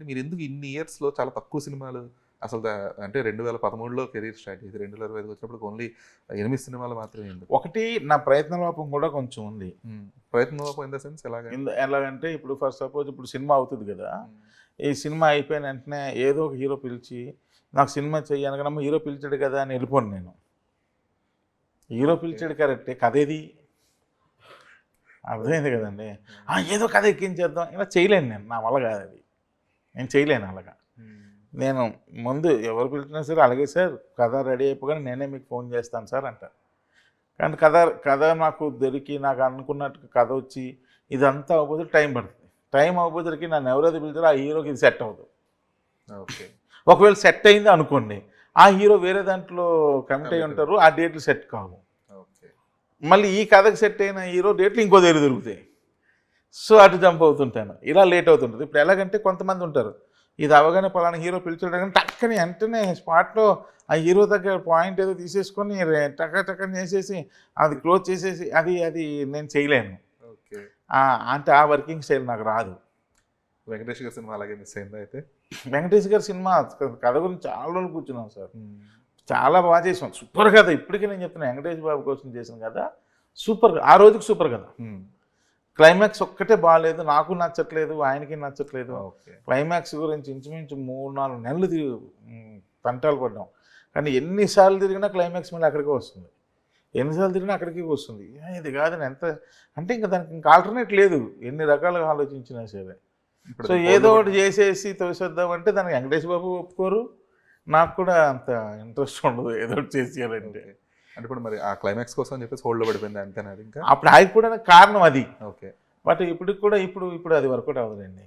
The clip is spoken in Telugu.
మీరు ఎందుకు ఇన్ని ఇయర్స్‌లో చాలా తక్కువ సినిమాలు అసలు అంటే 2013లో కెరీర్ స్టార్ట్ చేసి 2025 వచ్చినప్పుడు ఓన్లీ 8 సినిమాలు మాత్రమే ఎందుకు? ఒకటి నా ప్రయత్న లోపం కూడా కొంచెం ఉంది. ప్రయత్నం లోపం ఇన్ ద సెన్స్ ఎలాగా? ఎలాగంటే ఇప్పుడు ఫర్ సపోజ్ ఇప్పుడు సినిమా అవుతుంది కదా! ఈ సినిమా అయిపోయిన వెంటనే ఏదో ఒక హీరో పిలిచి నాకు సినిమా చెయ్యి అనగానే హీరో పిలిచాడు కదా అని వెళ్ళిపోను నేను. హీరో పిలిచాడు కరెక్టే, కథ ఏది? అర్థమైంది కదండి. ఏదో కథ ఎక్కించేద్దాం ఇలా చేయలేను నేను, నా వల్ల కాదు అది. నేను చేయలేను అలాగా. నేను ముందు ఎవరు పిలిచినా సరే అలాగే సార్ కథ రెడీ అయిపోగానే నేనే మీకు ఫోన్ చేస్తాను సార్ అంటారు. కానీ కథ నాకు దొరికి నాకు అనుకున్నట్టు కథ వచ్చి ఇదంతా అవ్వకపోతే టైం పడుతుంది. టైం అవ్వకపోతే నన్ను ఎవరైతే పిలిచారో ఆ హీరోకి ఇది సెట్ అవ్వదు. ఓకే. ఒకవేళ సెట్ అయింది అనుకోండి, ఆ హీరో వేరే దాంట్లో కమిట్ అయి ఉంటారు, ఆ డేట్లు సెట్ కావు. మళ్ళీ ఈ కథకు సెట్ అయిన హీరో డేట్లు ఇంకో దగ్గర దొరుకుతాయి. సో అటు జంప్ అవుతుంటాను, ఇలా లేట్ అవుతుంటుంది. ఇప్పుడు ఎలాగంటే కొంతమంది ఉంటారు, ఇది అవగానే పలానా హీరో పిలిచాడు కానీ టక్కని వెంటనే స్పాట్లో ఆ హీరో దగ్గర పాయింట్ ఏదో తీసేసుకొని టక్కని చేసేసి అది క్లోజ్ చేసేసి అది నేను చేయలేను. ఓకే. అంటే ఆ వర్కింగ్ స్టైల్ నాకు రాదు. వెంకటేష్ గారి సినిమా అలాగే మిస్ అయిందా అయితే? వెంకటేష్ గారి సినిమా కథ గురించి చాలా రోజులు కూర్చున్నాం సార్. చాలా బాగా చేసాం, సూపర్ కథ. ఇప్పటికీ నేను చెప్తున్నా, వెంకటేష్ బాబు కోసం చేసిన కథ సూపర్. ఆ రోజుకి సూపర్ కథ. క్లైమాక్స్ ఒక్కటే బాగాలేదు, నాకు నచ్చట్లేదు, ఆయనకి నచ్చట్లేదు. క్లైమాక్స్ గురించి ఇంచుమించు 3-4 నెలలు తంటాలు పడ్డాం. కానీ ఎన్నిసార్లు తిరిగినా క్లైమాక్స్ మళ్ళీ అక్కడికే వస్తుంది, ఎన్నిసార్లు తిరిగినా అక్కడికి వస్తుంది. ఇది కాదని ఎంత అంటే ఇంకా దానికి ఇంకా ఆల్టర్నేట్ లేదు, ఎన్ని రకాలుగా ఆలోచించినా సరే. సో ఏదో ఒకటి చేసేసి తోసేద్దామంటే దానికి వెంకటేష్ బాబు ఒప్పుకోరు, నాకు కూడా అంత ఇంట్రెస్ట్ ఉండదు ఏదో ఒకటి చేసేయాలంటే. అంటే ఇప్పుడు మరి ఆ క్లైమాక్స్ కోసం అని చెప్పేసి హోల్డ్లో పడిపోయింది అంతేనా? ఇంకా అప్పుడు ఆగిపోవడానికి కారణం అది. ఓకే. బట్ ఇప్పటికి కూడా ఇప్పుడు అది వర్కౌట్ అవ్వదండి.